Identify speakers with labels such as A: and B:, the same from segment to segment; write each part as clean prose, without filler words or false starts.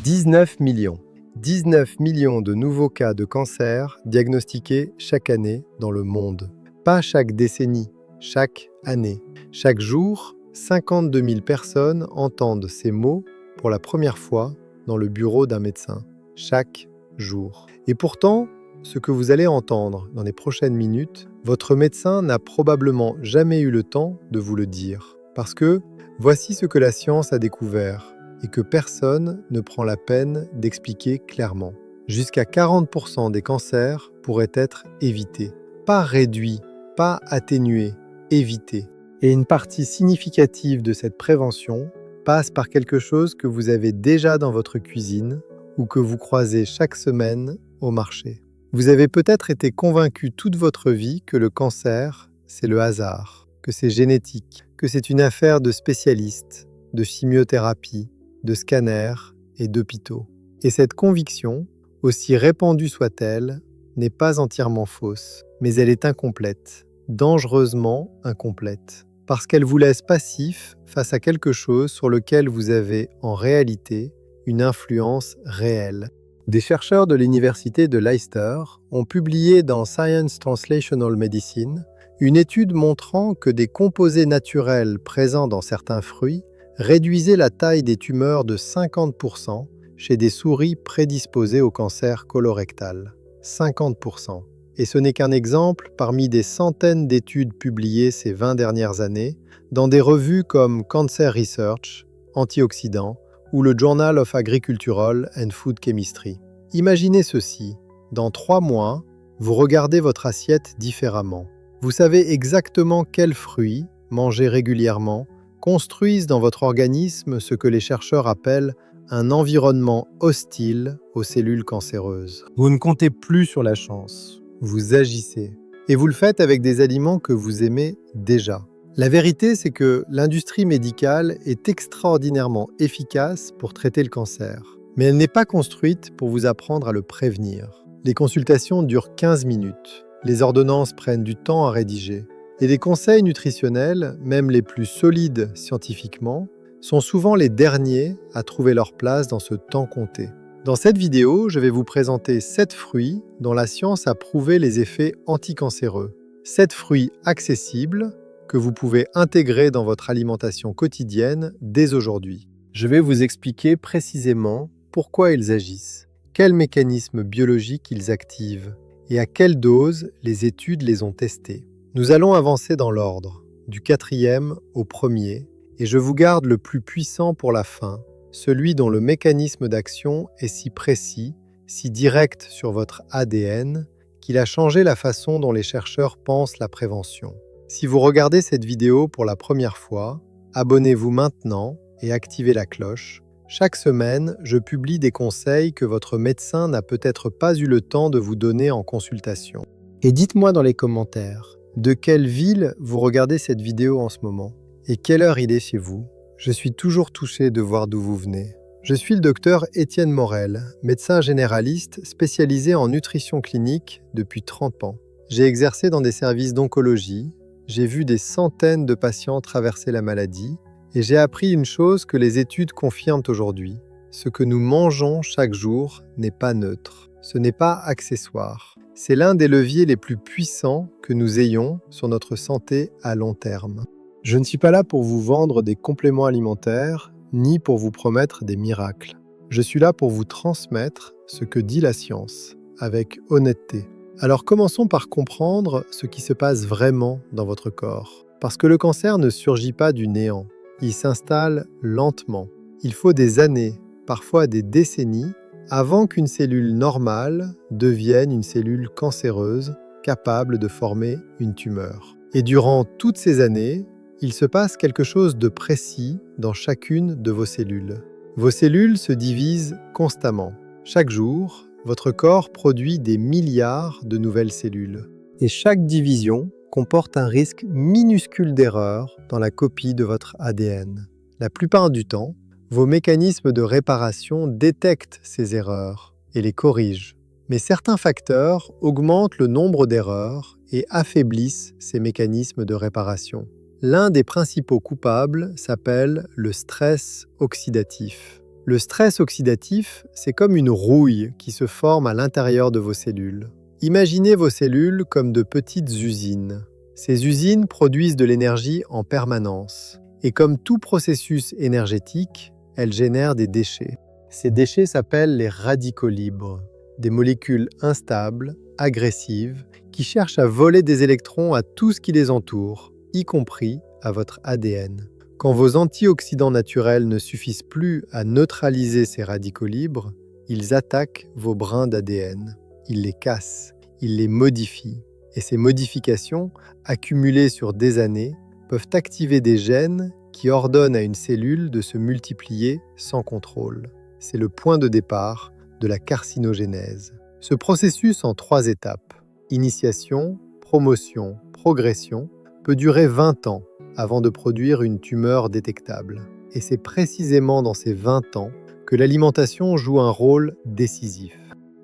A: 19 millions. 19 millions de nouveaux cas de cancer diagnostiqués chaque année dans le monde. Pas chaque décennie, chaque année. Chaque jour, 52 000 personnes entendent ces mots pour la première fois dans le bureau d'un médecin. Chaque jour. Et pourtant, ce que vous allez entendre dans les prochaines minutes, votre médecin n'a probablement jamais eu le temps de vous le dire. Parce que voici ce que la science a découvert et que personne ne prend la peine d'expliquer clairement. Jusqu'à 40% des cancers pourraient être évités. Pas réduits, pas atténués, évités. Et une partie significative de cette prévention passe par quelque chose que vous avez déjà dans votre cuisine ou que vous croisez chaque semaine au marché. Vous avez peut-être été convaincu toute votre vie que le cancer, c'est le hasard, que c'est génétique, que c'est une affaire de spécialistes, de chimiothérapie, de scanners et d'hôpitaux. Et cette conviction, aussi répandue soit-elle, n'est pas entièrement fausse, mais elle est incomplète, dangereusement incomplète, parce qu'elle vous laisse passif face à quelque chose sur lequel vous avez en réalité une influence réelle. Des chercheurs de l'université de Leicester ont publié dans Science Translational Medicine une étude montrant que des composés naturels présents dans certains fruits réduisaient la taille des tumeurs de 50% chez des souris prédisposées au cancer colorectal. 50%. Et ce n'est qu'un exemple parmi des centaines d'études publiées ces 20 dernières années dans des revues comme Cancer Research, Antioxydants ou le Journal of Agricultural and Food Chemistry. Imaginez ceci, dans 3 mois, vous regardez votre assiette différemment. Vous savez exactement quels fruits, mangés régulièrement, construisent dans votre organisme ce que les chercheurs appellent un environnement hostile aux cellules cancéreuses. Vous ne comptez plus sur la chance, vous agissez. Et vous le faites avec des aliments que vous aimez déjà. La vérité, c'est que l'industrie médicale est extraordinairement efficace pour traiter le cancer. Mais elle n'est pas construite pour vous apprendre à le prévenir. Les consultations durent 15 minutes. Les ordonnances prennent du temps à rédiger. Et les conseils nutritionnels, même les plus solides scientifiquement, sont souvent les derniers à trouver leur place dans ce temps compté. Dans cette vidéo, je vais vous présenter 7 fruits dont la science a prouvé les effets anticancéreux. 7 fruits accessibles que vous pouvez intégrer dans votre alimentation quotidienne dès aujourd'hui. Je vais vous expliquer précisément pourquoi ils agissent, quels mécanismes biologiques ils activent et à quelle dose les études les ont testés. Nous allons avancer dans l'ordre, du 4e au 1er, et je vous garde le plus puissant pour la fin, celui dont le mécanisme d'action est si précis, si direct sur votre ADN, qu'il a changé la façon dont les chercheurs pensent la prévention. Si vous regardez cette vidéo pour la première fois, abonnez-vous maintenant et activez la cloche. Chaque semaine, je publie des conseils que votre médecin n'a peut-être pas eu le temps de vous donner en consultation. Et dites-moi dans les commentaires, de quelle ville vous regardez cette vidéo en ce moment et quelle heure il est chez vous. Je suis toujours touché de voir d'où vous venez. Je suis le docteur Étienne Morel, médecin généraliste spécialisé en nutrition clinique depuis 30 ans. J'ai exercé dans des services d'oncologie, j'ai vu des centaines de patients traverser la maladie et j'ai appris une chose que les études confirment aujourd'hui. Ce que nous mangeons chaque jour n'est pas neutre. Ce n'est pas accessoire. C'est l'un des leviers les plus puissants que nous ayons sur notre santé à long terme. Je ne suis pas là pour vous vendre des compléments alimentaires, ni pour vous promettre des miracles. Je suis là pour vous transmettre ce que dit la science, avec honnêteté. Alors commençons par comprendre ce qui se passe vraiment dans votre corps. Parce que le cancer ne surgit pas du néant. Il s'installe lentement. Il faut des années, parfois des décennies, avant qu'une cellule normale devienne une cellule cancéreuse capable de former une tumeur. Et durant toutes ces années, il se passe quelque chose de précis dans chacune de vos cellules. Vos cellules se divisent constamment. Chaque jour, votre corps produit des milliards de nouvelles cellules. Et chaque division comporte un risque minuscule d'erreur dans la copie de votre ADN. La plupart du temps, vos mécanismes de réparation détectent ces erreurs et les corrigent. Mais certains facteurs augmentent le nombre d'erreurs et affaiblissent ces mécanismes de réparation. L'un des principaux coupables s'appelle le stress oxydatif. Le stress oxydatif, c'est comme une rouille qui se forme à l'intérieur de vos cellules. Imaginez vos cellules comme de petites usines. Ces usines produisent de l'énergie en permanence. Et comme tout processus énergétique, elles génèrent des déchets. Ces déchets s'appellent les radicaux libres, des molécules instables, agressives, qui cherchent à voler des électrons à tout ce qui les entoure, y compris à votre ADN. Quand vos antioxydants naturels ne suffisent plus à neutraliser ces radicaux libres, ils attaquent vos brins d'ADN. Ils les cassent, ils les modifient. Et ces modifications, accumulées sur des années, peuvent activer des gènes qui ordonnent à une cellule de se multiplier sans contrôle. C'est le point de départ de la carcinogénèse. Ce processus en 3 étapes, initiation, promotion, progression, peut durer 20 ans avant de produire une tumeur détectable. Et c'est précisément dans ces 20 ans que l'alimentation joue un rôle décisif.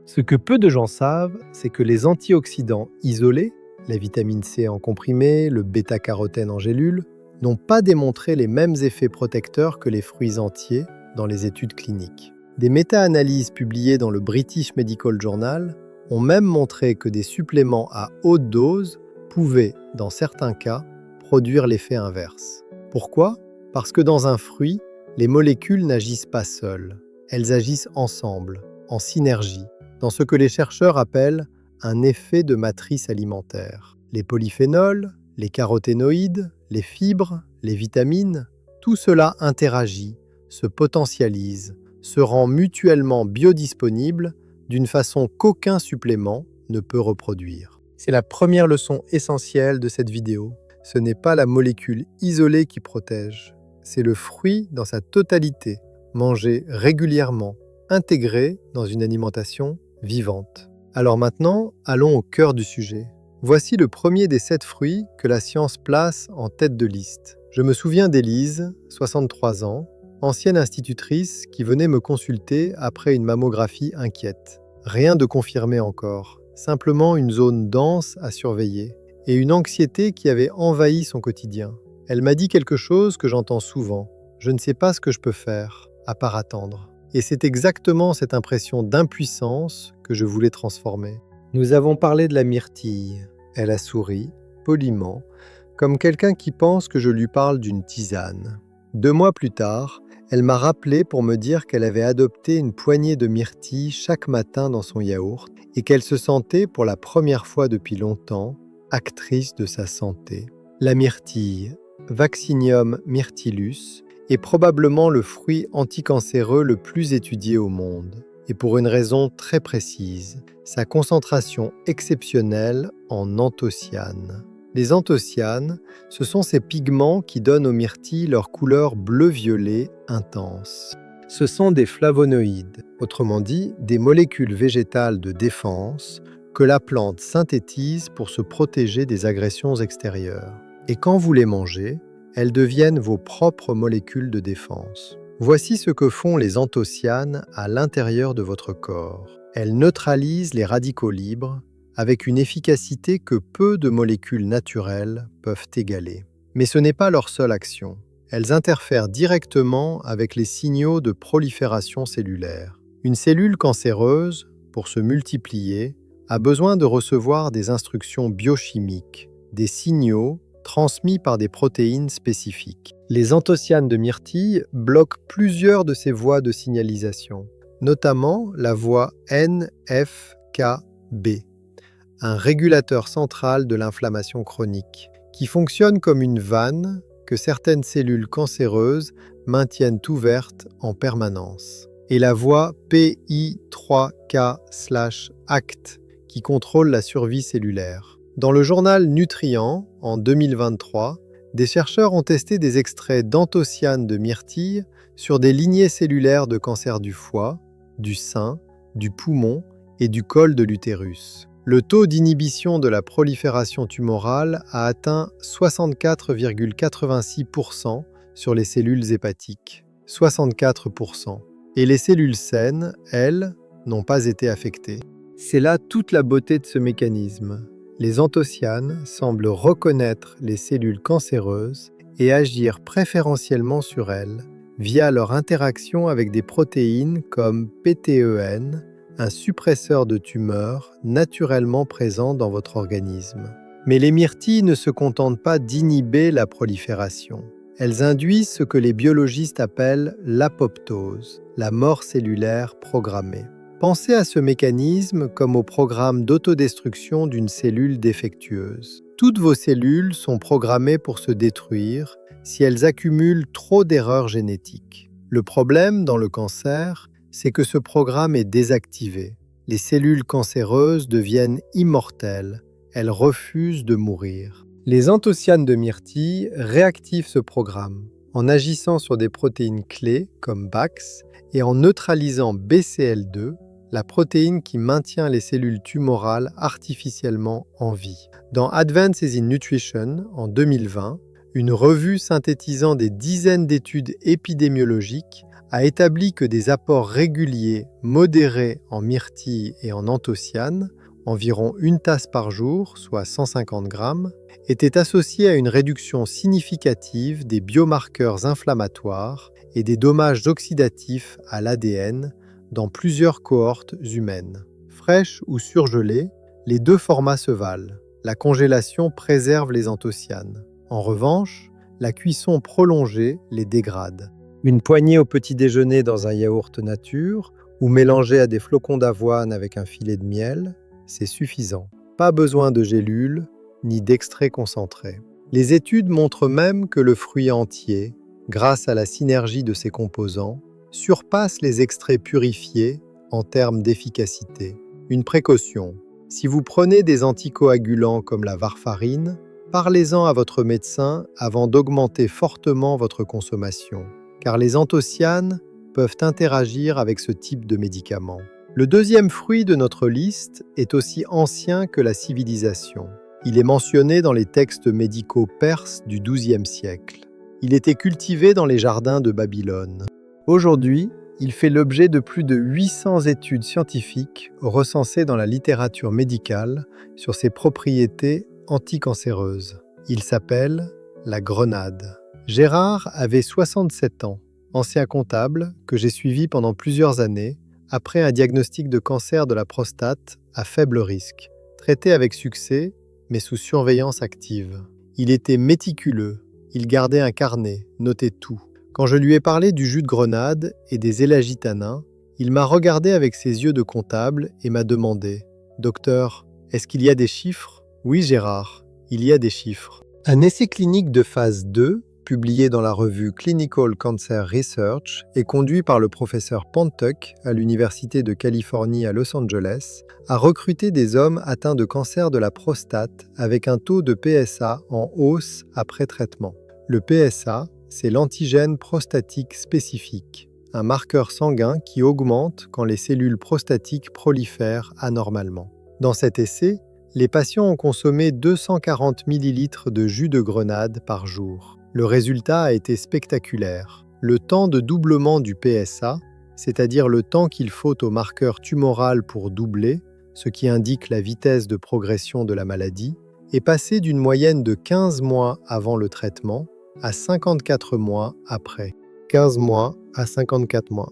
A: Ce que peu de gens savent, c'est que les antioxydants isolés, la vitamine C en comprimé, le bêta-carotène en gélule, n'ont pas démontré les mêmes effets protecteurs que les fruits entiers dans les études cliniques. Des méta-analyses publiées dans le British Medical Journal ont même montré que des suppléments à haute dose pouvaient, dans certains cas, produire l'effet inverse. Pourquoi ? Parce que dans un fruit, les molécules n'agissent pas seules. Elles agissent ensemble, en synergie, dans ce que les chercheurs appellent un effet de matrice alimentaire. Les polyphénols, les caroténoïdes, les fibres, les vitamines, tout cela interagit, se potentialise, se rend mutuellement biodisponible d'une façon qu'aucun supplément ne peut reproduire. C'est la première leçon essentielle de cette vidéo. Ce n'est pas la molécule isolée qui protège, c'est le fruit dans sa totalité, mangé régulièrement, intégré dans une alimentation vivante. Alors maintenant, allons au cœur du sujet. Voici le premier des 7 fruits que la science place en tête de liste. Je me souviens d'Élise, 63 ans, ancienne institutrice qui venait me consulter après une mammographie inquiète. Rien de confirmé encore, simplement une zone dense à surveiller et une anxiété qui avait envahi son quotidien. Elle m'a dit quelque chose que j'entends souvent. Je ne sais pas ce que je peux faire, à part attendre. Et c'est exactement cette impression d'impuissance que je voulais transformer. Nous avons parlé de la myrtille. Elle a souri, poliment, comme quelqu'un qui pense que je lui parle d'une tisane. 2 mois plus tard, elle m'a rappelé pour me dire qu'elle avait adopté une poignée de myrtilles chaque matin dans son yaourt et qu'elle se sentait pour la première fois depuis longtemps actrice de sa santé. La myrtille, Vaccinium myrtillus, est probablement le fruit anticancéreux le plus étudié au monde, et pour une raison très précise, sa concentration exceptionnelle en anthocyanes. Les anthocyanes, ce sont ces pigments qui donnent aux myrtilles leur couleur bleu-violet intense. Ce sont des flavonoïdes, autrement dit des molécules végétales de défense que la plante synthétise pour se protéger des agressions extérieures. Et quand vous les mangez, elles deviennent vos propres molécules de défense. Voici ce que font les anthocyanes à l'intérieur de votre corps. Elles neutralisent les radicaux libres avec une efficacité que peu de molécules naturelles peuvent égaler. Mais ce n'est pas leur seule action. Elles interfèrent directement avec les signaux de prolifération cellulaire. Une cellule cancéreuse, pour se multiplier, a besoin de recevoir des instructions biochimiques, des signaux transmis par des protéines spécifiques. Les anthocyanes de myrtille bloquent plusieurs de ces voies de signalisation, notamment la voie NF-κB, un régulateur central de l'inflammation chronique, qui fonctionne comme une vanne que certaines cellules cancéreuses maintiennent ouverte en permanence, et la voie PI3K/ACT, qui contrôle la survie cellulaire. Dans le journal Nutrient, en 2023, des chercheurs ont testé des extraits d'anthocyanes de myrtille sur des lignées cellulaires de cancer du foie, du sein, du poumon et du col de l'utérus. Le taux d'inhibition de la prolifération tumorale a atteint 64,86% sur les cellules hépatiques. 64%. Et les cellules saines, elles, n'ont pas été affectées. C'est là toute la beauté de ce mécanisme. Les anthocyanes semblent reconnaître les cellules cancéreuses et agir préférentiellement sur elles, via leur interaction avec des protéines comme PTEN, un suppresseur de tumeurs naturellement présent dans votre organisme. Mais les myrtilles ne se contentent pas d'inhiber la prolifération. Elles induisent ce que les biologistes appellent l'apoptose, la mort cellulaire programmée. Pensez à ce mécanisme comme au programme d'autodestruction d'une cellule défectueuse. Toutes vos cellules sont programmées pour se détruire si elles accumulent trop d'erreurs génétiques. Le problème dans le cancer, c'est que ce programme est désactivé. Les cellules cancéreuses deviennent immortelles. Elles refusent de mourir. Les anthocyanes de myrtille réactivent ce programme en agissant sur des protéines clés comme BAX et en neutralisant BCL2, la protéine qui maintient les cellules tumorales artificiellement en vie. Dans Advances in Nutrition, en 2020, une revue synthétisant des dizaines d'études épidémiologiques a établi que des apports réguliers, modérés en myrtille et en anthocyanes, environ une tasse par jour, soit 150 grammes, étaient associés à une réduction significative des biomarqueurs inflammatoires et des dommages oxydatifs à l'ADN dans plusieurs cohortes humaines. Fraîches ou surgelées, les deux formats se valent. La congélation préserve les anthocyanes. En revanche, la cuisson prolongée les dégrade. Une poignée au petit déjeuner dans un yaourt nature ou mélangée à des flocons d'avoine avec un filet de miel, c'est suffisant. Pas besoin de gélules ni d'extrait concentré. Les études montrent même que le fruit entier, grâce à la synergie de ses composants, surpasse les extraits purifiés en termes d'efficacité. Une précaution, si vous prenez des anticoagulants comme la warfarine, parlez-en à votre médecin avant d'augmenter fortement votre consommation, car les anthocyanes peuvent interagir avec ce type de médicaments. Le deuxième fruit de notre liste est aussi ancien que la civilisation. Il est mentionné dans les textes médicaux perses du XIIe siècle. Il était cultivé dans les jardins de Babylone. Aujourd'hui, il fait l'objet de plus de 800 études scientifiques recensées dans la littérature médicale sur ses propriétés anticancéreuses. Il s'appelle la grenade. Gérard avait 67 ans, ancien comptable que j'ai suivi pendant plusieurs années, après un diagnostic de cancer de la prostate à faible risque, traité avec succès, mais sous surveillance active. Il était méticuleux, il gardait un carnet, notait tout. Quand je lui ai parlé du jus de grenade et des élagitanins, il m'a regardé avec ses yeux de comptable et m'a demandé « Docteur, est-ce qu'il y a des chiffres ?» « Oui Gérard, il y a des chiffres. » Un essai clinique de phase 2, publié dans la revue Clinical Cancer Research et conduit par le professeur Pantuck à l'Université de Californie à Los Angeles, a recruté des hommes atteints de cancer de la prostate avec un taux de PSA en hausse après traitement. Le PSA, c'est l'antigène prostatique spécifique, un marqueur sanguin qui augmente quand les cellules prostatiques prolifèrent anormalement. Dans cet essai, les patients ont consommé 240 ml de jus de grenade par jour. Le résultat a été spectaculaire. Le temps de doublement du PSA, c'est-à-dire le temps qu'il faut au marqueur tumoral pour doubler, ce qui indique la vitesse de progression de la maladie, est passé d'une moyenne de 15 mois avant le traitement à 54 mois après. 15 mois à 54 mois.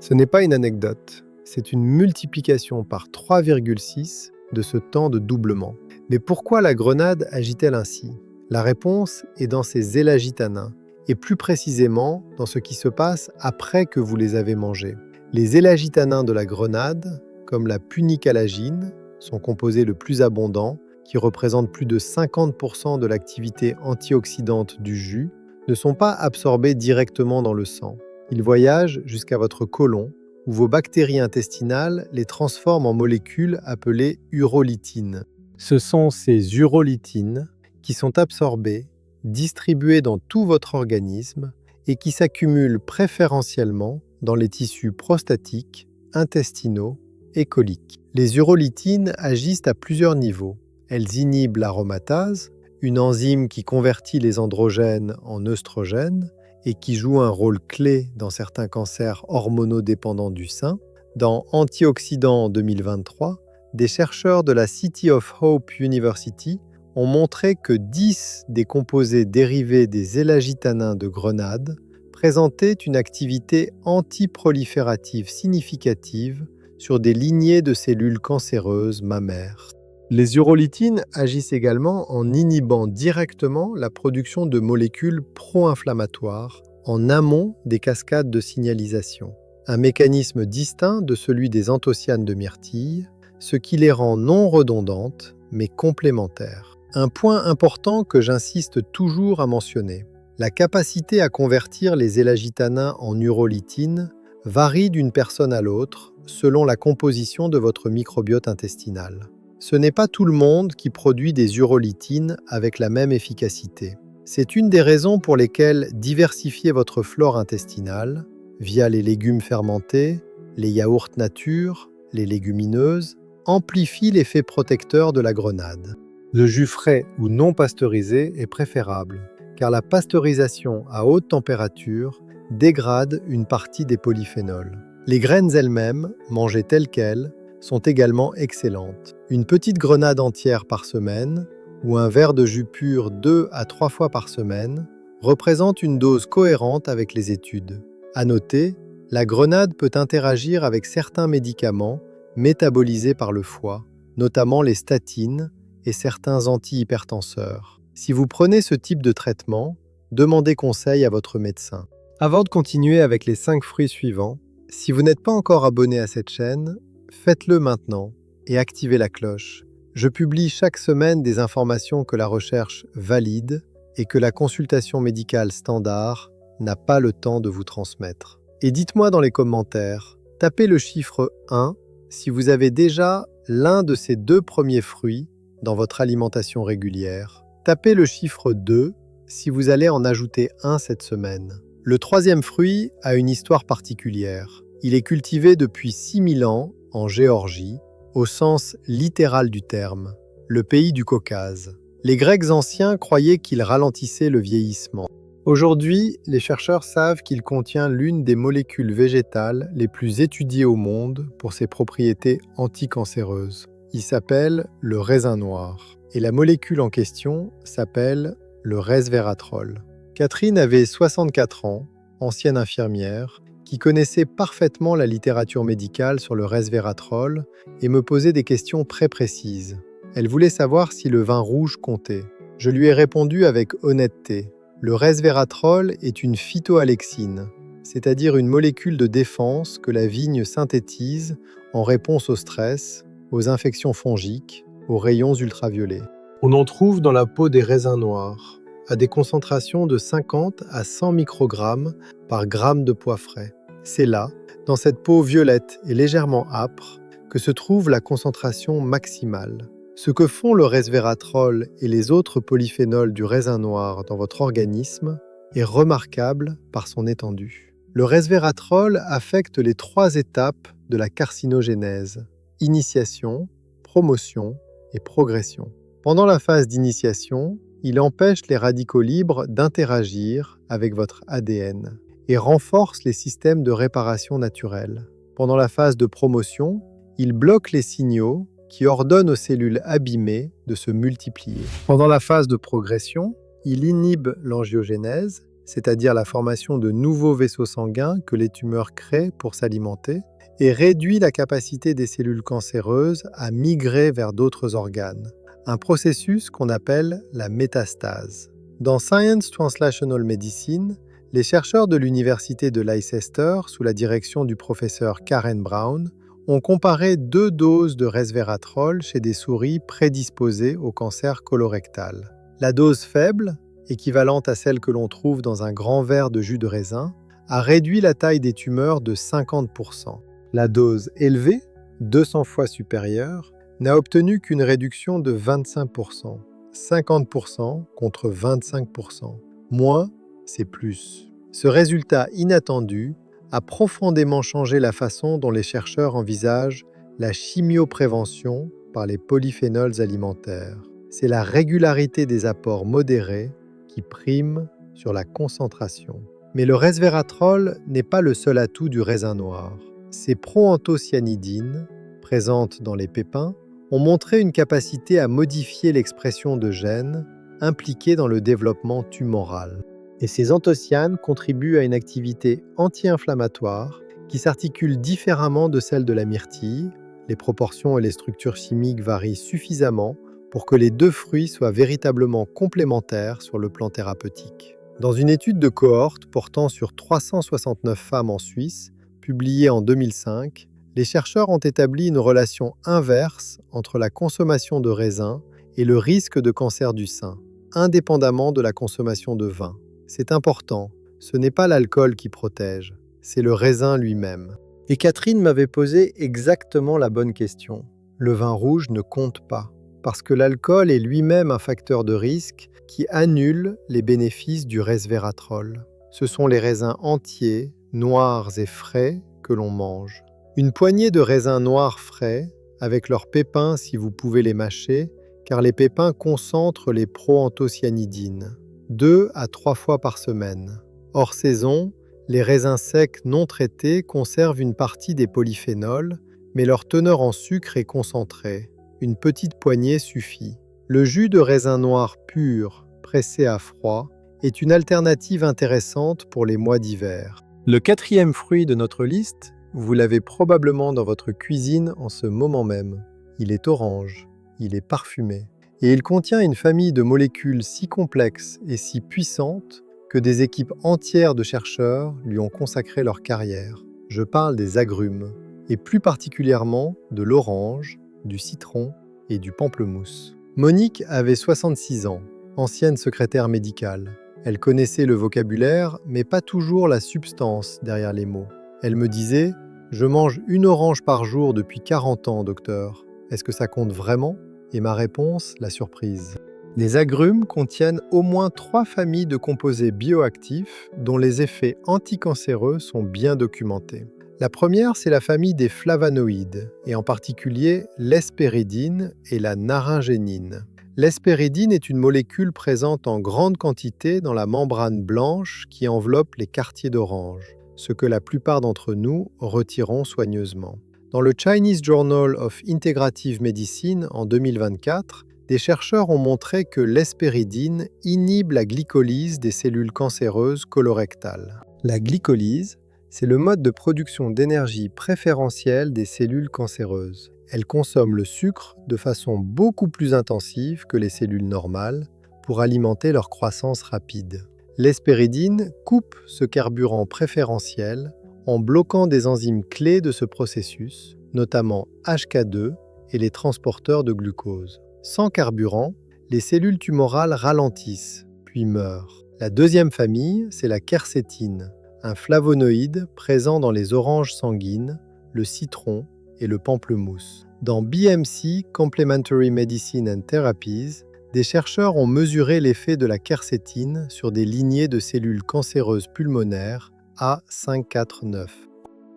A: Ce n'est pas une anecdote, c'est une multiplication par 3,6 de ce temps de doublement. Mais pourquoi la grenade agit-elle ainsi ? La réponse est dans ses élagitanins, et plus précisément dans ce qui se passe après que vous les avez mangés. Les élagitanins de la grenade, comme la punicalagine, sont composés le plus abondants, qui représentent plus de 50% de l'activité antioxydante du jus, ne sont pas absorbés directement dans le sang. Ils voyagent jusqu'à votre côlon, où vos bactéries intestinales les transforment en molécules appelées urolytines. Ce sont ces urolytines qui sont absorbées, distribuées dans tout votre organisme et qui s'accumulent préférentiellement dans les tissus prostatiques, intestinaux et coliques. Les urolytines agissent à plusieurs niveaux. Elles inhibent l'aromatase, une enzyme qui convertit les androgènes en œstrogènes et qui joue un rôle clé dans certains cancers hormonodépendants du sein. Dans Antioxydants 2023, des chercheurs de la City of Hope University ont montré que 10 des composés dérivés des élagitanins de grenade présentaient une activité antiproliférative significative sur des lignées de cellules cancéreuses mammaires. Les urolitines agissent également en inhibant directement la production de molécules pro-inflammatoires en amont des cascades de signalisation, un mécanisme distinct de celui des anthocyanes de myrtille, ce qui les rend non redondantes, mais complémentaires. Un point important que j'insiste toujours à mentionner, la capacité à convertir les élagitanins en urolitines varie d'une personne à l'autre selon la composition de votre microbiote intestinal. Ce n'est pas tout le monde qui produit des urolitines avec la même efficacité. C'est une des raisons pour lesquelles diversifier votre flore intestinale via les légumes fermentés, les yaourts nature, les légumineuses, amplifie l'effet protecteur de la grenade. Le jus frais ou non pasteurisé est préférable, car la pasteurisation à haute température dégrade une partie des polyphénols. Les graines elles-mêmes, mangées telles quelles, sont également excellentes. Une petite grenade entière par semaine ou un verre de jus pur 2 à 3 fois par semaine représente une dose cohérente avec les études. À noter, la grenade peut interagir avec certains médicaments métabolisés par le foie, notamment les statines et certains antihypertenseurs. Si vous prenez ce type de traitement, demandez conseil à votre médecin. Avant de continuer avec les 5 fruits suivants, si vous n'êtes pas encore abonné à cette chaîne, faites-le maintenant et activez la cloche. Je publie chaque semaine des informations que la recherche valide et que la consultation médicale standard n'a pas le temps de vous transmettre. Et dites-moi dans les commentaires, tapez le chiffre 1 si vous avez déjà l'un de ces 2 premiers fruits dans votre alimentation régulière. Tapez le chiffre 2 si vous allez en ajouter un cette semaine. Le 3e fruit a une histoire particulière. Il est cultivé depuis 6000 ans en Géorgie, au sens littéral du terme, le pays du Caucase. Les Grecs anciens croyaient qu'il ralentissait le vieillissement. Aujourd'hui, les chercheurs savent qu'il contient l'une des molécules végétales les plus étudiées au monde pour ses propriétés anticancéreuses. Il s'appelle le raisin noir. Et la molécule en question s'appelle le resveratrol. Catherine avait 64 ans, ancienne infirmière, qui connaissait parfaitement la littérature médicale sur le resveratrol et me posait des questions très précises. Elle voulait savoir si le vin rouge comptait. Je lui ai répondu avec honnêteté. Le resveratrol est une phytoalexine, c'est-à-dire une molécule de défense que la vigne synthétise en réponse au stress, aux infections fongiques, aux rayons ultraviolets. On en trouve dans la peau des raisins noirs, à des concentrations de 50 à 100 microgrammes par gramme de pois frais. C'est là, dans cette peau violette et légèrement âpre, que se trouve la concentration maximale. Ce que font le resveratrol et les autres polyphénols du raisin noir dans votre organisme est remarquable par son étendue. Le resveratrol affecte les 3 étapes de la carcinogénèse: initiation, promotion et progression. Pendant la phase d'initiation, il empêche les radicaux libres d'interagir avec votre ADN et renforce les systèmes de réparation naturelle. Pendant la phase de promotion, il bloque les signaux qui ordonnent aux cellules abîmées de se multiplier. Pendant la phase de progression, il inhibe l'angiogénèse, c'est-à-dire la formation de nouveaux vaisseaux sanguins que les tumeurs créent pour s'alimenter, et réduit la capacité des cellules cancéreuses à migrer vers d'autres organes, un processus qu'on appelle la métastase. Dans Science Translational Medicine, les chercheurs de l'université de Leicester, sous la direction du professeur Karen Brown, ont comparé 2 doses de resveratrol chez des souris prédisposées au cancer colorectal. La dose faible, équivalente à celle que l'on trouve dans un grand verre de jus de raisin, a réduit la taille des tumeurs de 50%. La dose élevée, 200 fois supérieure, n'a obtenu qu'une réduction de 25%. 50% contre 25%. Moins, c'est plus. Ce résultat inattendu a profondément changé la façon dont les chercheurs envisagent la chimioprévention par les polyphénols alimentaires. C'est la régularité des apports modérés qui prime sur la concentration. Mais le resveratrol n'est pas le seul atout du raisin noir. Ces proanthocyanidines, présentes dans les pépins, ont montré une capacité à modifier l'expression de gènes impliqués dans le développement tumoral. Et ces anthocyanes contribuent à une activité anti-inflammatoire qui s'articule différemment de celle de la myrtille. Les proportions et les structures chimiques varient suffisamment pour que les deux fruits soient véritablement complémentaires sur le plan thérapeutique. Dans une étude de cohorte portant sur 369 femmes en Suisse, publiée en 2005, les chercheurs ont établi une relation inverse entre la consommation de raisins et le risque de cancer du sein, indépendamment de la consommation de vin. C'est important, ce n'est pas l'alcool qui protège, c'est le raisin lui-même. Et Catherine m'avait posé exactement la bonne question. Le vin rouge ne compte pas, parce que l'alcool est lui-même un facteur de risque qui annule les bénéfices du resveratrol. Ce sont les raisins entiers, noirs et frais que l'on mange. Une poignée de raisins noirs frais, avec leurs pépins si vous pouvez les mâcher, car les pépins concentrent les proanthocyanidines, 2 à 3 fois par semaine. Hors saison, les raisins secs non traités conservent une partie des polyphénols, mais leur teneur en sucre est concentrée. Une petite poignée suffit. Le jus de raisin noir pur, pressé à froid, est une alternative intéressante pour les mois d'hiver. Le quatrième fruit de notre liste, vous l'avez probablement dans votre cuisine en ce moment même. Il est orange, il est parfumé, et il contient une famille de molécules si complexes et si puissantes que des équipes entières de chercheurs lui ont consacré leur carrière. Je parle des agrumes, et plus particulièrement de l'orange, du citron et du pamplemousse. Monique avait 66 ans, ancienne secrétaire médicale. Elle connaissait le vocabulaire, mais pas toujours la substance derrière les mots. Elle me disait « Je mange une orange par jour depuis 40 ans, docteur. Est-ce que ça compte vraiment ?» Et ma réponse, la surprise. Les agrumes contiennent au moins 3 familles de composés bioactifs dont les effets anticancéreux sont bien documentés. La première, c'est la famille des flavonoïdes, et en particulier l'hespéridine et la naringénine. L'hespéridine est une molécule présente en grande quantité dans la membrane blanche qui enveloppe les quartiers d'orange, ce que la plupart d'entre nous retirons soigneusement. Dans le Chinese Journal of Integrative Medicine en 2024, des chercheurs ont montré que l'hespéridine inhibe la glycolyse des cellules cancéreuses colorectales. La glycolyse, c'est le mode de production d'énergie préférentiel des cellules cancéreuses. Elles consomment le sucre de façon beaucoup plus intensive que les cellules normales pour alimenter leur croissance rapide. L'hespéridine coupe ce carburant préférentiel en bloquant des enzymes clés de ce processus, notamment HK2 et les transporteurs de glucose. Sans carburant, les cellules tumorales ralentissent, puis meurent. La deuxième famille, c'est la quercétine, un flavonoïde présent dans les oranges sanguines, le citron et le pamplemousse. Dans BMC Complementary Medicine and Therapies, des chercheurs ont mesuré l'effet de la quercétine sur des lignées de cellules cancéreuses pulmonaires A549.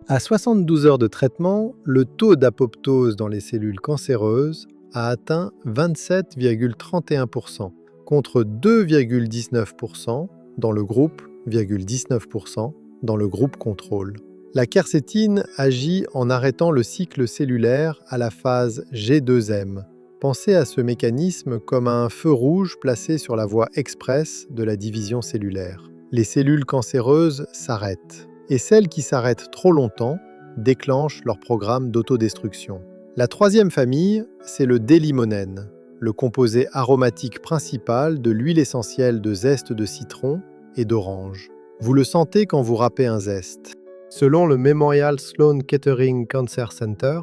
A: À 72 heures de traitement, le taux d'apoptose dans les cellules cancéreuses a atteint 27,31% contre 2,19% dans le groupe 19% dans le groupe contrôle. La quercétine agit en arrêtant le cycle cellulaire à la phase G2M. Pensez à ce mécanisme comme à un feu rouge placé sur la voie express de la division cellulaire. Les cellules cancéreuses s'arrêtent, et celles qui s'arrêtent trop longtemps déclenchent leur programme d'autodestruction. La troisième famille, c'est le délimonène, le composé aromatique principal de l'huile essentielle de zeste de citron et d'orange. Vous le sentez quand vous râpez un zeste. Selon le Memorial Sloan Kettering Cancer Center,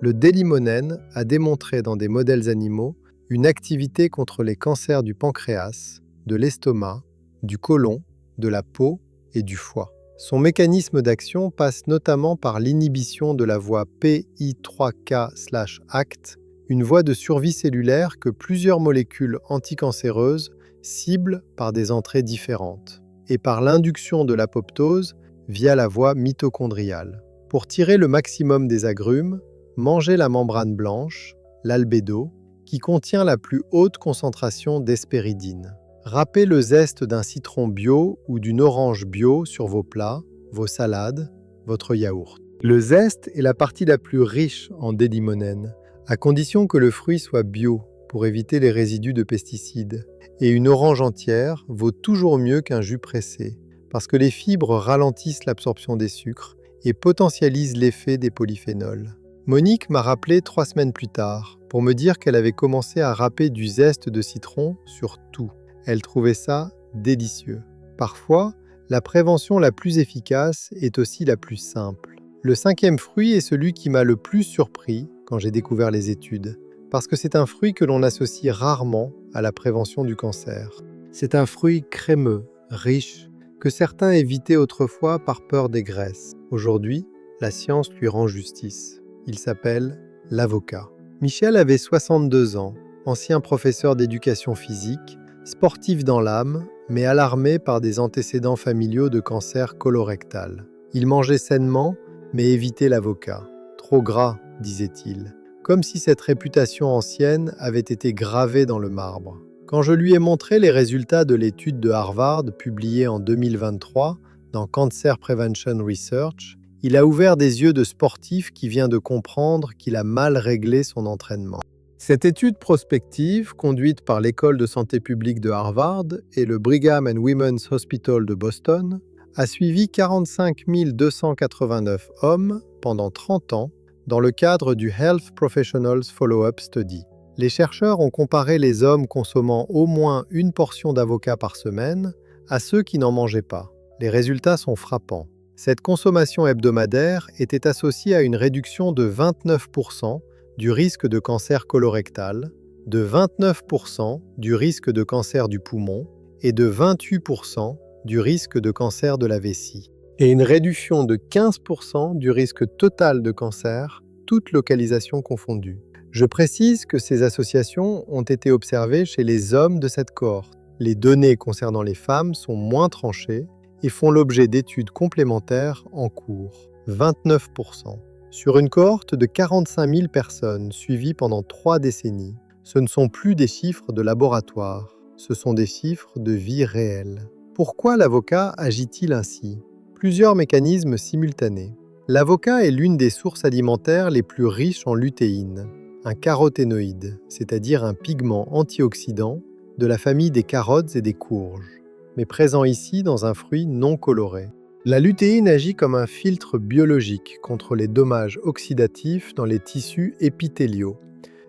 A: le délimonène a démontré dans des modèles animaux une activité contre les cancers du pancréas, de l'estomac, du côlon, de la peau et du foie. Son mécanisme d'action passe notamment par l'inhibition de la voie PI3K/ACT, une voie de survie cellulaire que plusieurs molécules anticancéreuses ciblent par des entrées différentes, et par l'induction de l'apoptose via la voie mitochondriale. Pour tirer le maximum des agrumes, mangez la membrane blanche, l'albédo, qui contient la plus haute concentration d'hespéridine. Râpez le zeste d'un citron bio ou d'une orange bio sur vos plats, vos salades, votre yaourt. Le zeste est la partie la plus riche en délimonène, à condition que le fruit soit bio, pour éviter les résidus de pesticides. Et une orange entière vaut toujours mieux qu'un jus pressé, parce que les fibres ralentissent l'absorption des sucres et potentialisent l'effet des polyphénols. Monique m'a rappelé 3 semaines plus tard pour me dire qu'elle avait commencé à râper du zeste de citron sur tout. Elle trouvait ça délicieux. Parfois, la prévention la plus efficace est aussi la plus simple. Le 5e fruit est celui qui m'a le plus surpris quand j'ai découvert les études, parce que c'est un fruit que l'on associe rarement à la prévention du cancer. C'est un fruit crémeux, riche, que certains évitaient autrefois par peur des graisses. Aujourd'hui, la science lui rend justice. Il s'appelle l'avocat. Michel avait 62 ans, ancien professeur d'éducation physique, sportif dans l'âme, mais alarmé par des antécédents familiaux de cancer colorectal. Il mangeait sainement, mais évitait l'avocat. Trop gras, disait-il, comme si cette réputation ancienne avait été gravée dans le marbre. Quand je lui ai montré les résultats de l'étude de Harvard publiée en 2023 dans Cancer Prevention Research, il a ouvert des yeux de sportif qui vient de comprendre qu'il a mal réglé son entraînement. Cette étude prospective, conduite par l'École de santé publique de Harvard et le Brigham and Women's Hospital de Boston, a suivi 45 289 hommes pendant 30 ans dans le cadre du Health Professionals Follow-up Study. Les chercheurs ont comparé les hommes consommant au moins une portion d'avocat par semaine à ceux qui n'en mangeaient pas. Les résultats sont frappants. Cette consommation hebdomadaire était associée à une réduction de 29% du risque de cancer colorectal, de 29% du risque de cancer du poumon et de 28% du risque de cancer de la vessie, et une réduction de 15% du risque total de cancer, toutes localisations confondues. Je précise que ces associations ont été observées chez les hommes de cette cohorte. Les données concernant les femmes sont moins tranchées et font l'objet d'études complémentaires en cours, 29%. Sur une cohorte de 45 000 personnes suivies pendant 3 décennies, ce ne sont plus des chiffres de laboratoire, ce sont des chiffres de vie réelle. Pourquoi l'avocat agit-il ainsi ? Plusieurs mécanismes simultanés. L'avocat est l'une des sources alimentaires les plus riches en lutéine, un caroténoïde, c'est-à-dire un pigment antioxydant de la famille des carottes et des courges, mais présent ici dans un fruit non coloré. La lutéine agit comme un filtre biologique contre les dommages oxydatifs dans les tissus épithéliaux,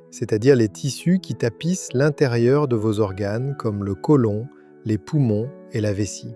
A: c'est-à-dire les tissus qui tapissent l'intérieur de vos organes comme le côlon, les poumons et la vessie.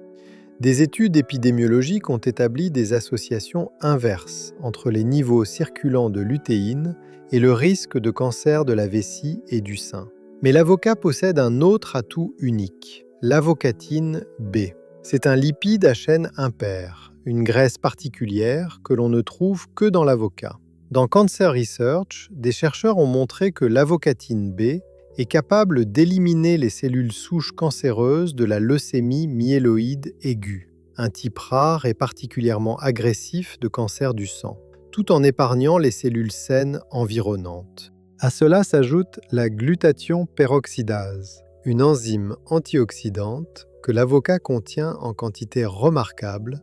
A: Des études épidémiologiques ont établi des associations inverses entre les niveaux circulants de lutéine et le risque de cancer de la vessie et du sein. Mais l'avocat possède un autre atout unique, l'avocatine B. C'est un lipide à chaîne impaire, une graisse particulière que l'on ne trouve que dans l'avocat. Dans Cancer Research, des chercheurs ont montré que l'avocatine B est capable d'éliminer les cellules souches cancéreuses de la leucémie myéloïde aiguë, un type rare et particulièrement agressif de cancer du sang, tout en épargnant les cellules saines environnantes. À cela s'ajoute la glutathion peroxydase, une enzyme antioxydante que l'avocat contient en quantité remarquable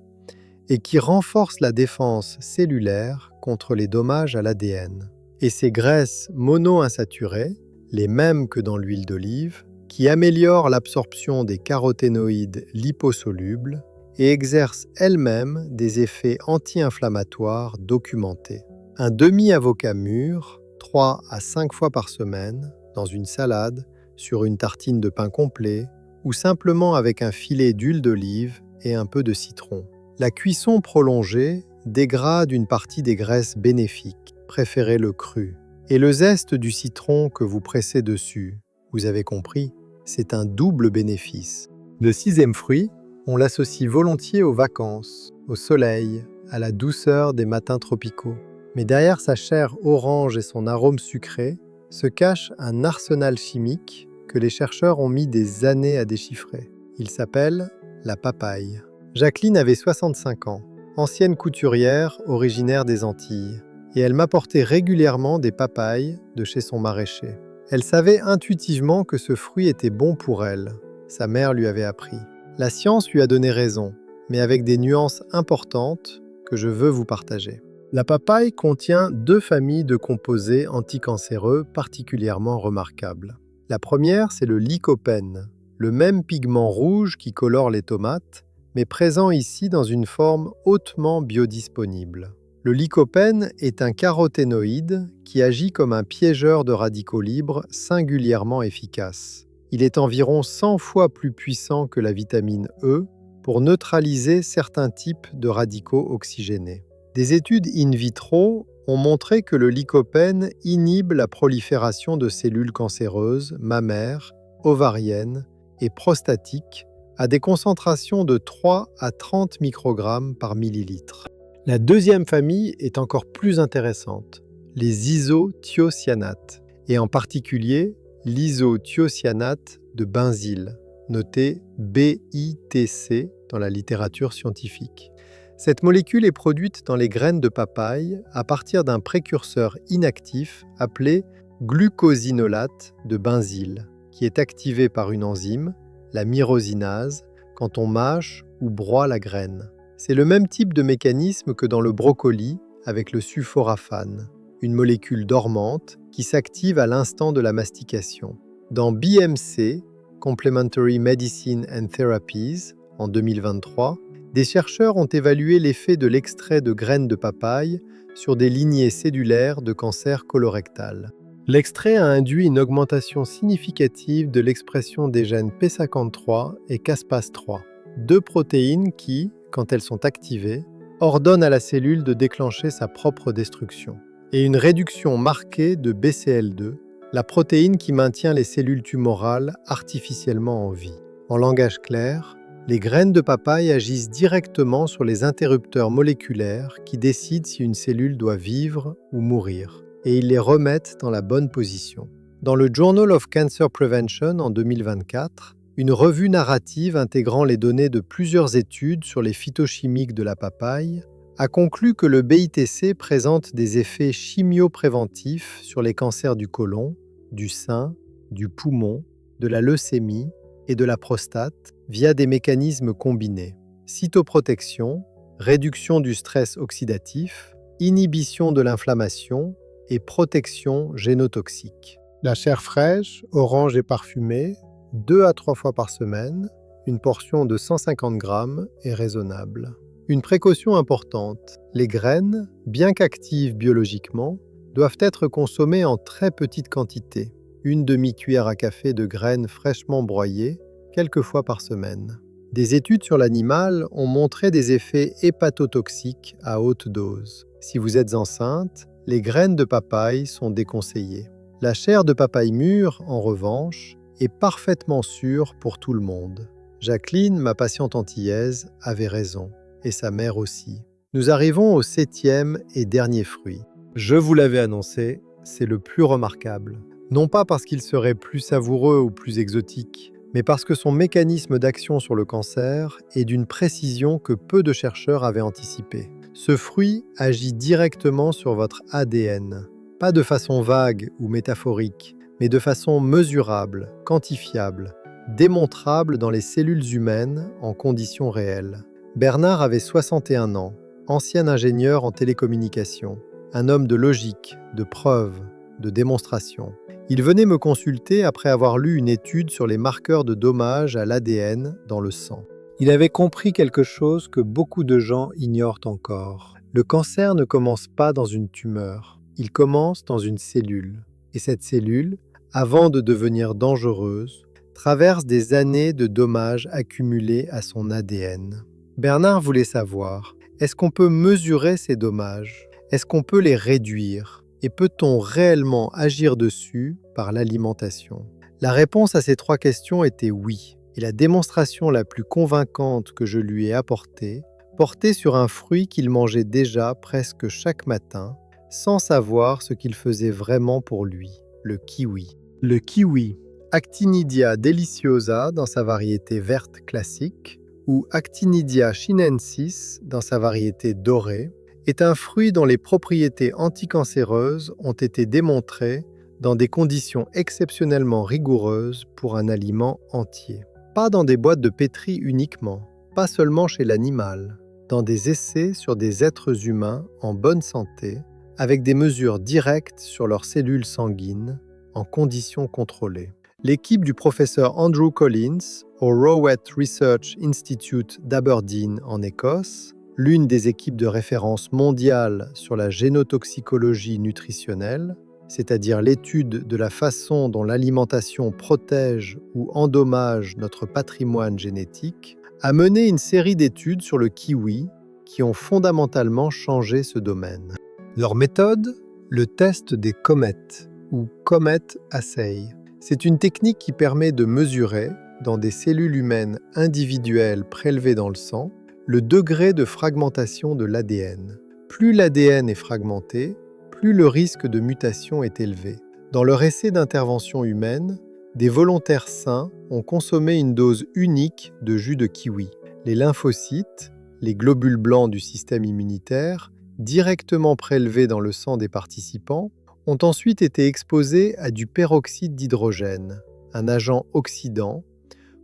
A: et qui renforce la défense cellulaire contre les dommages à l'ADN. Et ces graisses monoinsaturées, les mêmes que dans l'huile d'olive, qui améliorent l'absorption des caroténoïdes liposolubles et exercent elles-mêmes des effets anti-inflammatoires documentés. Un demi-avocat mûr, 3 à 5 fois par semaine, dans une salade, sur une tartine de pain complet, ou simplement avec un filet d'huile d'olive et un peu de citron. La cuisson prolongée dégrade une partie des graisses bénéfiques, préférez-le cru. Et le zeste du citron que vous pressez dessus, vous avez compris, c'est un double bénéfice. Le 6e fruit, on l'associe volontiers aux vacances, au soleil, à la douceur des matins tropicaux. Mais derrière sa chair orange et son arôme sucré, se cache un arsenal chimique que les chercheurs ont mis des années à déchiffrer. Il s'appelle la papaye. Jacqueline avait 65 ans, ancienne couturière originaire des Antilles, et elle m'apportait régulièrement des papayes de chez son maraîcher. Elle savait intuitivement que ce fruit était bon pour elle. Sa mère lui avait appris. La science lui a donné raison, mais avec des nuances importantes que je veux vous partager. La papaye contient 2 familles de composés anticancéreux particulièrement remarquables. La première, c'est le lycopène, le même pigment rouge qui colore les tomates, mais présent ici dans une forme hautement biodisponible. Le lycopène est un caroténoïde qui agit comme un piégeur de radicaux libres singulièrement efficace. Il est environ 100 fois plus puissant que la vitamine E pour neutraliser certains types de radicaux oxygénés. Des études in vitro ont montré que le lycopène inhibe la prolifération de cellules cancéreuses, mammaires, ovariennes et prostatiques à des concentrations de 3 à 30 microgrammes par millilitre. La deuxième famille est encore plus intéressante, les isothiocyanates, et en particulier l'isothiocyanate de benzyle, noté BITC dans la littérature scientifique. Cette molécule est produite dans les graines de papaye à partir d'un précurseur inactif appelé glucosinolate de benzyle, qui est activé par une enzyme, la myrosinase, quand on mâche ou broie la graine. C'est le même type de mécanisme que dans le brocoli avec le sulforaphane, une molécule dormante qui s'active à l'instant de la mastication. Dans BMC, Complementary Medicine and Therapies, en 2023, des chercheurs ont évalué l'effet de l'extrait de graines de papaye sur des lignées cellulaires de cancer colorectal. L'extrait a induit une augmentation significative de l'expression des gènes P53 et Caspase3, deux protéines qui, quand elles sont activées, ordonnent à la cellule de déclencher sa propre destruction, et une réduction marquée de BCL2, la protéine qui maintient les cellules tumorales artificiellement en vie. En langage clair, les graines de papaye agissent directement sur les interrupteurs moléculaires qui décident si une cellule doit vivre ou mourir, et ils les remettent dans la bonne position. Dans le Journal of Cancer Prevention en 2024, une revue narrative intégrant les données de plusieurs études sur les phytochimiques de la papaye a conclu que le BITC présente des effets chimiopréventifs sur les cancers du côlon, du sein, du poumon, de la leucémie et de la prostate via des mécanismes combinés: cytoprotection, réduction du stress oxydatif, inhibition de l'inflammation et protection génotoxique. La chair fraîche, orange et parfumée, 2 à 3 fois par semaine, une portion de 150 grammes est raisonnable. Une précaution importante, les graines, bien qu'actives biologiquement, doivent être consommées en très petite quantité, une demi-cuillère à café de graines fraîchement broyées, quelques fois par semaine. Des études sur l'animal ont montré des effets hépatotoxiques à haute dose. Si vous êtes enceinte, les graines de papaye sont déconseillées. La chair de papaye mûre, en revanche, est parfaitement sûre pour tout le monde. Jacqueline, ma patiente antillaise, avait raison, et sa mère aussi. Nous arrivons au 7e et dernier fruit. Je vous l'avais annoncé, c'est le plus remarquable. Non pas parce qu'il serait plus savoureux ou plus exotique, mais parce que son mécanisme d'action sur le cancer est d'une précision que peu de chercheurs avaient anticipée. Ce fruit agit directement sur votre ADN, pas de façon vague ou métaphorique, mais de façon mesurable, quantifiable, démontrable dans les cellules humaines en conditions réelles. Bernard avait 61 ans, ancien ingénieur en télécommunications, un homme de logique, de preuves, de démonstration. Il venait me consulter après avoir lu une étude sur les marqueurs de dommages à l'ADN dans le sang. Il avait compris quelque chose que beaucoup de gens ignorent encore. Le cancer ne commence pas dans une tumeur, il commence dans une cellule. Et cette cellule, avant de devenir dangereuse, traverse des années de dommages accumulés à son ADN. Bernard voulait savoir, est-ce qu'on peut mesurer ces dommages? Est-ce qu'on peut les réduire? Et peut-on réellement agir dessus par l'alimentation? La réponse à ces 3 questions était oui. Et la démonstration la plus convaincante que je lui ai apportée portait sur un fruit qu'il mangeait déjà presque chaque matin, sans savoir ce qu'il faisait vraiment pour lui, le kiwi. Le kiwi, Actinidia deliciosa dans sa variété verte classique, ou Actinidia chinensis dans sa variété dorée, est un fruit dont les propriétés anticancéreuses ont été démontrées dans des conditions exceptionnellement rigoureuses pour un aliment entier. Pas dans des boîtes de pétri uniquement, pas seulement chez l'animal, dans des essais sur des êtres humains en bonne santé, avec des mesures directes sur leurs cellules sanguines, en conditions contrôlées. L'équipe du professeur Andrew Collins au Rowett Research Institute d'Aberdeen en Écosse, l'une des équipes de référence mondiale sur la génotoxicologie nutritionnelle, c'est-à-dire l'étude de la façon dont l'alimentation protège ou endommage notre patrimoine génétique, a mené une série d'études sur le kiwi qui ont fondamentalement changé ce domaine. Leur méthode, le test des comètes ou Comet Assay. C'est une technique qui permet de mesurer, dans des cellules humaines individuelles prélevées dans le sang, le degré de fragmentation de l'ADN. Plus l'ADN est fragmenté, plus le risque de mutation est élevé. Dans leur essai d'intervention humaine, des volontaires sains ont consommé une dose unique de jus de kiwi. Les lymphocytes, les globules blancs du système immunitaire, directement prélevés dans le sang des participants, ont ensuite été exposés à du peroxyde d'hydrogène, un agent oxydant,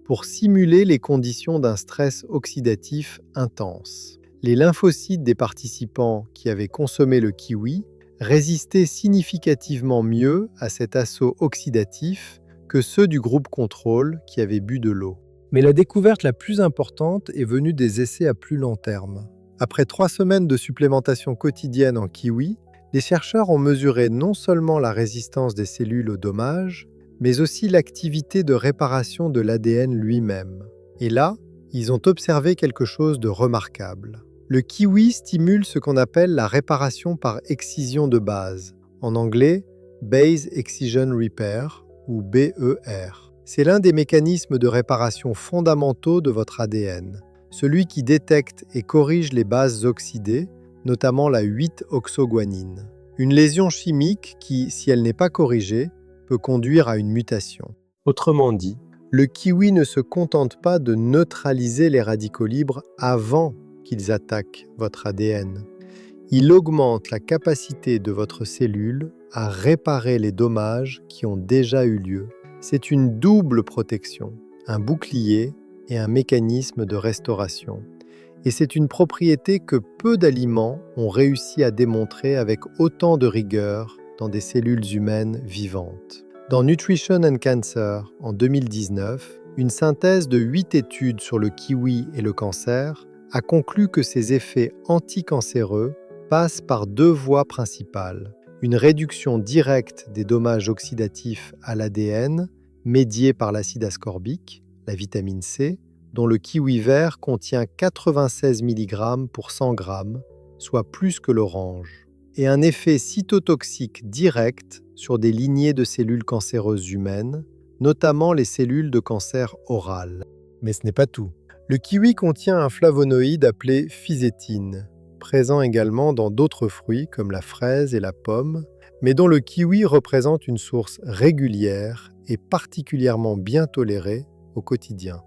A: pour simuler les conditions d'un stress oxydatif intense. Les lymphocytes des participants qui avaient consommé le kiwi résistaient significativement mieux à cet assaut oxydatif que ceux du groupe contrôle qui avait bu de l'eau. Mais la découverte la plus importante est venue des essais à plus long terme. Après 3 semaines de supplémentation quotidienne en kiwi, les chercheurs ont mesuré non seulement la résistance des cellules au dommage, mais aussi l'activité de réparation de l'ADN lui-même. Et là, ils ont observé quelque chose de remarquable. Le kiwi stimule ce qu'on appelle la réparation par excision de base, en anglais Base Excision Repair ou BER. C'est l'un des mécanismes de réparation fondamentaux de votre ADN, celui qui détecte et corrige les bases oxydées, notamment la 8-oxoguanine. Une lésion chimique qui, si elle n'est pas corrigée, peut conduire à une mutation. Autrement dit, le kiwi ne se contente pas de neutraliser les radicaux libres avant qu'ils attaquent votre ADN. Il augmente la capacité de votre cellule à réparer les dommages qui ont déjà eu lieu. C'est une double protection, un bouclier et un mécanisme de restauration. Et c'est une propriété que peu d'aliments ont réussi à démontrer avec autant de rigueur dans des cellules humaines vivantes. Dans Nutrition and Cancer, en 2019, une synthèse de 8 études sur le kiwi et le cancer a conclu que ses effets anticancéreux passent par 2 voies principales. Une réduction directe des dommages oxydatifs à l'ADN, médiée par l'acide ascorbique, la vitamine C, dont le kiwi vert contient 96 mg pour 100 g, soit plus que l'orange, et un effet cytotoxique direct sur des lignées de cellules cancéreuses humaines, notamment les cellules de cancer oral. Mais ce n'est pas tout. Le kiwi contient un flavonoïde appelé physétine, présent également dans d'autres fruits comme la fraise et la pomme, mais dont le kiwi représente une source régulière et particulièrement bien tolérée au quotidien.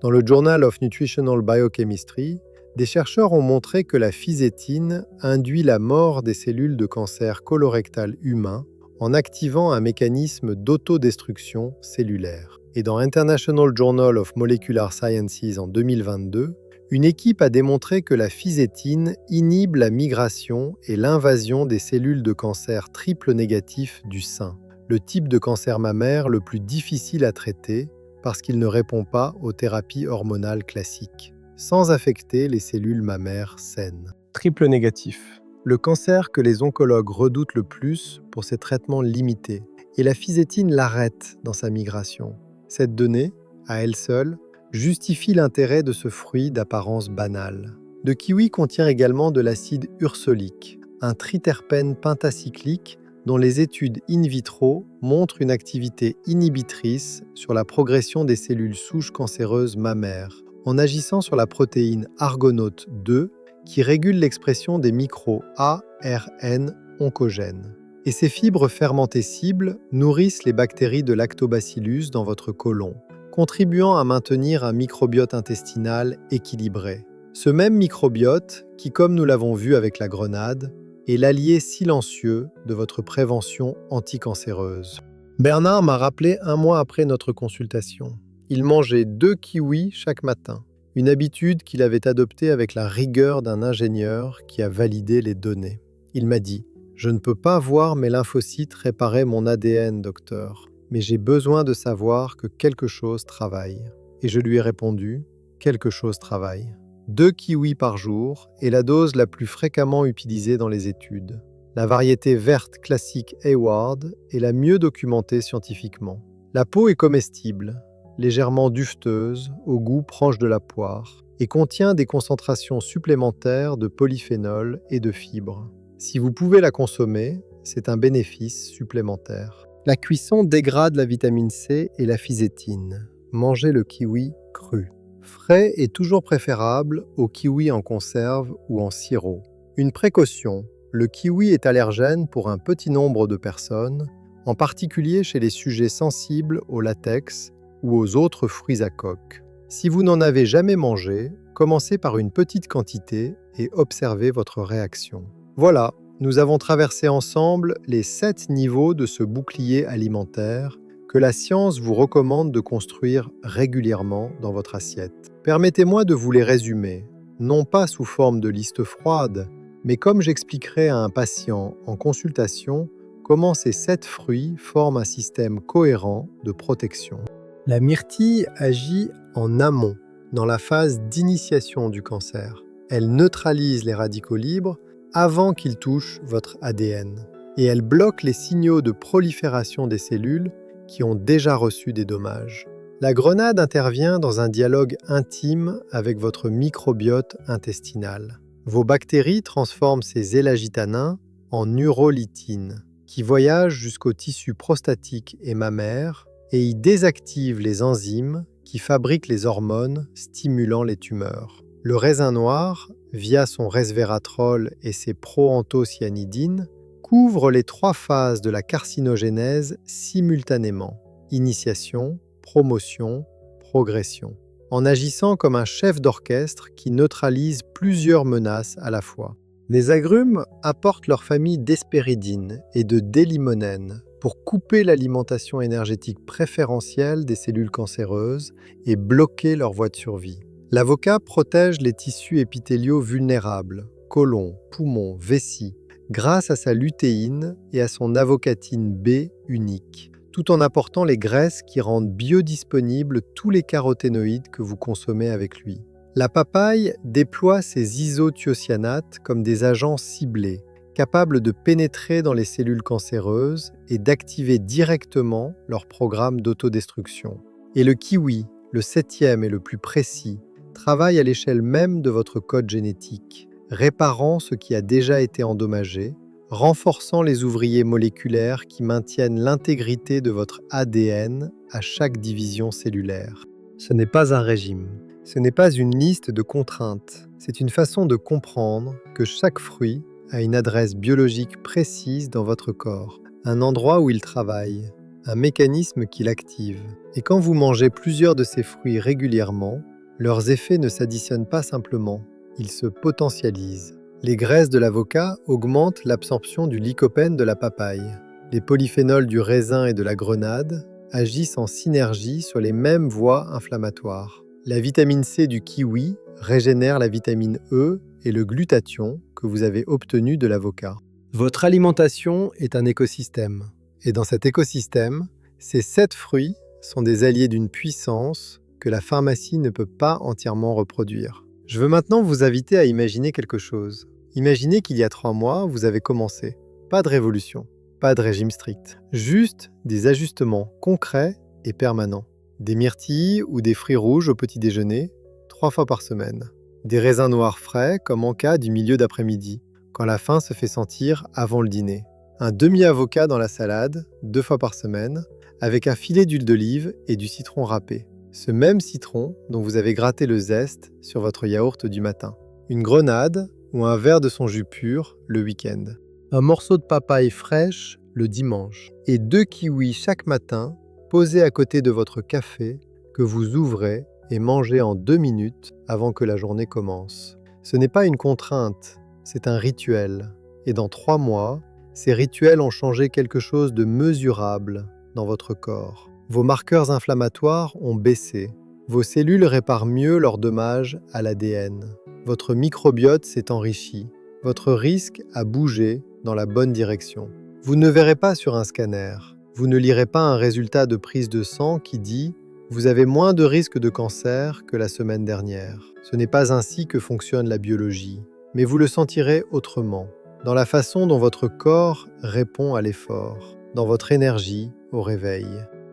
A: Dans le Journal of Nutritional Biochemistry, des chercheurs ont montré que la physétine induit la mort des cellules de cancer colorectal humain en activant un mécanisme d'autodestruction cellulaire. Et dans International Journal of Molecular Sciences en 2022, une équipe a démontré que la physétine inhibe la migration et l'invasion des cellules de cancer triple négatif du sein, le type de cancer mammaire le plus difficile à traiter parce qu'il ne répond pas aux thérapies hormonales classiques, sans affecter les cellules mammaires saines. Triple négatif, le cancer que les oncologues redoutent le plus pour ses traitements limités, et la physétine l'arrête dans sa migration. Cette donnée, à elle seule, justifie l'intérêt de ce fruit d'apparence banale. Le kiwi contient également de l'acide ursolique, un triterpène pentacyclique dont les études in vitro montrent une activité inhibitrice sur la progression des cellules souches cancéreuses mammaires, en agissant sur la protéine Argonaute 2 qui régule l'expression des micro-ARN oncogènes. Et ces fibres fermentées cibles nourrissent les bactéries de lactobacillus dans votre côlon, contribuant à maintenir un microbiote intestinal équilibré. Ce même microbiote qui, comme nous l'avons vu avec la grenade, est l'allié silencieux de votre prévention anticancéreuse. Bernard m'a rappelé 1 mois après notre consultation. Il mangeait 2 kiwis chaque matin, une habitude qu'il avait adoptée avec la rigueur d'un ingénieur qui a validé les données. Il m'a dit « Je ne peux pas voir mes lymphocytes réparer mon ADN, docteur. mais j'ai besoin de savoir que quelque chose travaille. » Et je lui ai répondu, « Quelque chose travaille. » 2 kiwis par jour est la dose la plus fréquemment utilisée dans les études. La variété verte classique Hayward est la mieux documentée scientifiquement. La peau est comestible, légèrement duveteuse, au goût proche de la poire, et contient des concentrations supplémentaires de polyphénol et de fibres. Si vous pouvez la consommer, c'est un bénéfice supplémentaire. La cuisson dégrade la vitamine C et la fisétine. Mangez le kiwi cru. Frais est toujours préférable au kiwi en conserve ou en sirop. Une précaution, le kiwi est allergène pour un petit nombre de personnes, en particulier chez les sujets sensibles au latex ou aux autres fruits à coque. Si vous n'en avez jamais mangé, commencez par une petite quantité et observez votre réaction. Voilà, nous avons traversé ensemble les 7 niveaux de ce bouclier alimentaire que la science vous recommande de construire régulièrement dans votre assiette. Permettez-moi de vous les résumer, non pas sous forme de liste froide, mais comme j'expliquerai à un patient en consultation comment ces 7 fruits forment un système cohérent de protection. La myrtille agit en amont, dans la phase d'initiation du cancer. Elle neutralise les radicaux libres avant qu'ils touchent votre ADN. Et elle bloque les signaux de prolifération des cellules qui ont déjà reçu des dommages. La grenade intervient dans un dialogue intime avec votre microbiote intestinal. Vos bactéries transforment ces élagitanins en urolytine, qui voyagent jusqu'au tissu prostatique et mammaire et y désactivent les enzymes qui fabriquent les hormones stimulant les tumeurs. Le raisin noir, via son resveratrol et ses proanthocyanidines, couvre les 3 phases de la carcinogénèse simultanément: initiation, promotion, progression, en agissant comme un chef d'orchestre qui neutralise plusieurs menaces à la fois. Les agrumes apportent leur famille d'hespéridine et de délimonène pour couper l'alimentation énergétique préférentielle des cellules cancéreuses et bloquer leur voie de survie. L'avocat protège les tissus épithéliaux vulnérables, côlon, poumon, vessie, grâce à sa lutéine et à son avocatine B unique, tout en apportant les graisses qui rendent biodisponibles tous les caroténoïdes que vous consommez avec lui. La papaye déploie ses isothiocyanates comme des agents ciblés, capables de pénétrer dans les cellules cancéreuses et d'activer directement leur programme d'autodestruction. Et le kiwi, le 7e et le plus précis, travaille à l'échelle même de votre code génétique, réparant ce qui a déjà été endommagé, renforçant les ouvriers moléculaires qui maintiennent l'intégrité de votre ADN à chaque division cellulaire. Ce n'est pas un régime, ce n'est pas une liste de contraintes, c'est une façon de comprendre que chaque fruit a une adresse biologique précise dans votre corps, un endroit où il travaille, un mécanisme qui l'active. Et quand vous mangez plusieurs de ces fruits régulièrement, leurs effets ne s'additionnent pas simplement, ils se potentialisent. Les graisses de l'avocat augmentent l'absorption du lycopène de la papaye. Les polyphénols du raisin et de la grenade agissent en synergie sur les mêmes voies inflammatoires. La vitamine C du kiwi régénère la vitamine E et le glutathion que vous avez obtenu de l'avocat. Votre alimentation est un écosystème. Et dans cet écosystème, ces 7 fruits sont des alliés d'une puissance que la pharmacie ne peut pas entièrement reproduire. Je veux maintenant vous inviter à imaginer quelque chose. Imaginez qu'il y a 3 mois, vous avez commencé. Pas de révolution, pas de régime strict. Juste des ajustements concrets et permanents. Des myrtilles ou des fruits rouges au petit déjeuner, 3 fois par semaine. Des raisins noirs frais, comme en cas du milieu d'après-midi, quand la faim se fait sentir avant le dîner. Un demi-avocat dans la salade, 2 fois par semaine, avec un filet d'huile d'olive et du citron râpé. Ce même citron dont vous avez gratté le zeste sur votre yaourt du matin. Une grenade ou un verre de son jus pur le week-end. Un morceau de papaye fraîche le dimanche. Et 2 kiwis chaque matin posés à côté de votre café que vous ouvrez et mangez en 2 minutes avant que la journée commence. Ce n'est pas une contrainte, c'est un rituel. Et dans 3 mois, ces rituels ont changé quelque chose de mesurable dans votre corps. Vos marqueurs inflammatoires ont baissé. Vos cellules réparent mieux leurs dommages à l'ADN. Votre microbiote s'est enrichi. Votre risque a bougé dans la bonne direction. Vous ne verrez pas sur un scanner. Vous ne lirez pas un résultat de prise de sang qui dit « Vous avez moins de risque de cancer que la semaine dernière ». Ce n'est pas ainsi que fonctionne la biologie, mais vous le sentirez autrement, dans la façon dont votre corps répond à l'effort, dans votre énergie au réveil,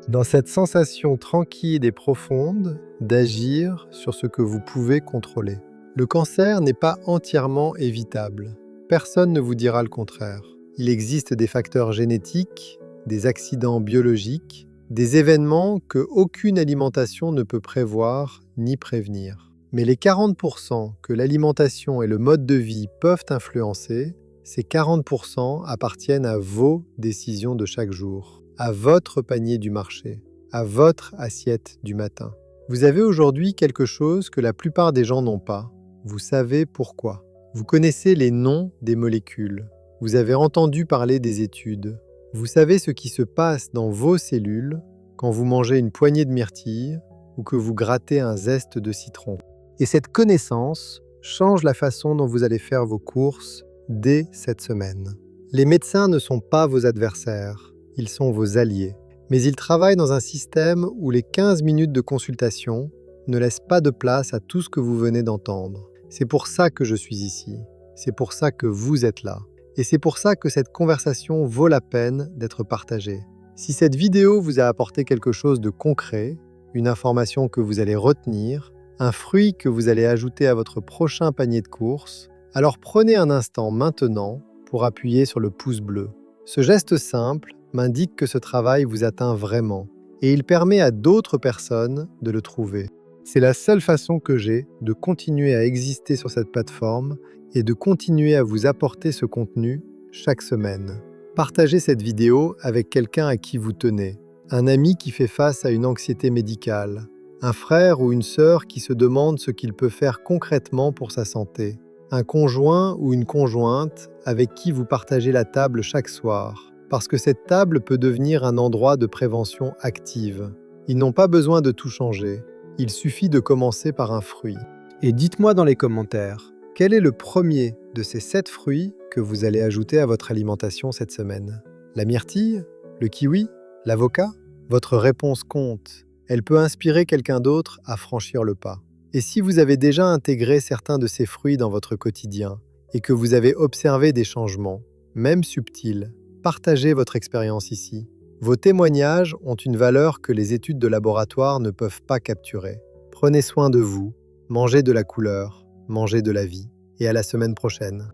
A: dans cette sensation tranquille et profonde d'agir sur ce que vous pouvez contrôler. Le cancer n'est pas entièrement évitable. Personne ne vous dira le contraire. Il existe des facteurs génétiques, des accidents biologiques, des événements que aucune alimentation ne peut prévoir ni prévenir. Mais les 40% que l'alimentation et le mode de vie peuvent influencer, ces 40% appartiennent à vos décisions de chaque jour, à votre panier du marché, à votre assiette du matin. Vous avez aujourd'hui quelque chose que la plupart des gens n'ont pas. Vous savez pourquoi. Vous connaissez les noms des molécules. Vous avez entendu parler des études. Vous savez ce qui se passe dans vos cellules quand vous mangez une poignée de myrtilles ou que vous grattez un zeste de citron. Et cette connaissance change la façon dont vous allez faire vos courses dès cette semaine. Les médecins ne sont pas vos adversaires, ils sont vos alliés. Mais ils travaillent dans un système où les 15 minutes de consultation ne laissent pas de place à tout ce que vous venez d'entendre. C'est pour ça que je suis ici. C'est pour ça que vous êtes là. Et c'est pour ça que cette conversation vaut la peine d'être partagée. Si cette vidéo vous a apporté quelque chose de concret, une information que vous allez retenir, un fruit que vous allez ajouter à votre prochain panier de courses, alors prenez un instant maintenant pour appuyer sur le pouce bleu. Ce geste simple m'indique que ce travail vous atteint vraiment et il permet à d'autres personnes de le trouver. C'est la seule façon que j'ai de continuer à exister sur cette plateforme et de continuer à vous apporter ce contenu chaque semaine. Partagez cette vidéo avec quelqu'un à qui vous tenez, un ami qui fait face à une anxiété médicale, un frère ou une sœur qui se demande ce qu'il peut faire concrètement pour sa santé, un conjoint ou une conjointe avec qui vous partagez la table chaque soir, parce que cette table peut devenir un endroit de prévention active. Ils n'ont pas besoin de tout changer, il suffit de commencer par un fruit. Et dites-moi dans les commentaires, quel est le premier de ces 7 fruits que vous allez ajouter à votre alimentation cette semaine? La myrtille? Le kiwi? L'avocat? Votre réponse compte. Elle peut inspirer quelqu'un d'autre à franchir le pas. Et si vous avez déjà intégré certains de ces fruits dans votre quotidien et que vous avez observé des changements, même subtils, partagez votre expérience ici. Vos témoignages ont une valeur que les études de laboratoire ne peuvent pas capturer. Prenez soin de vous, mangez de la couleur, mangez de la vie, et à la semaine prochaine.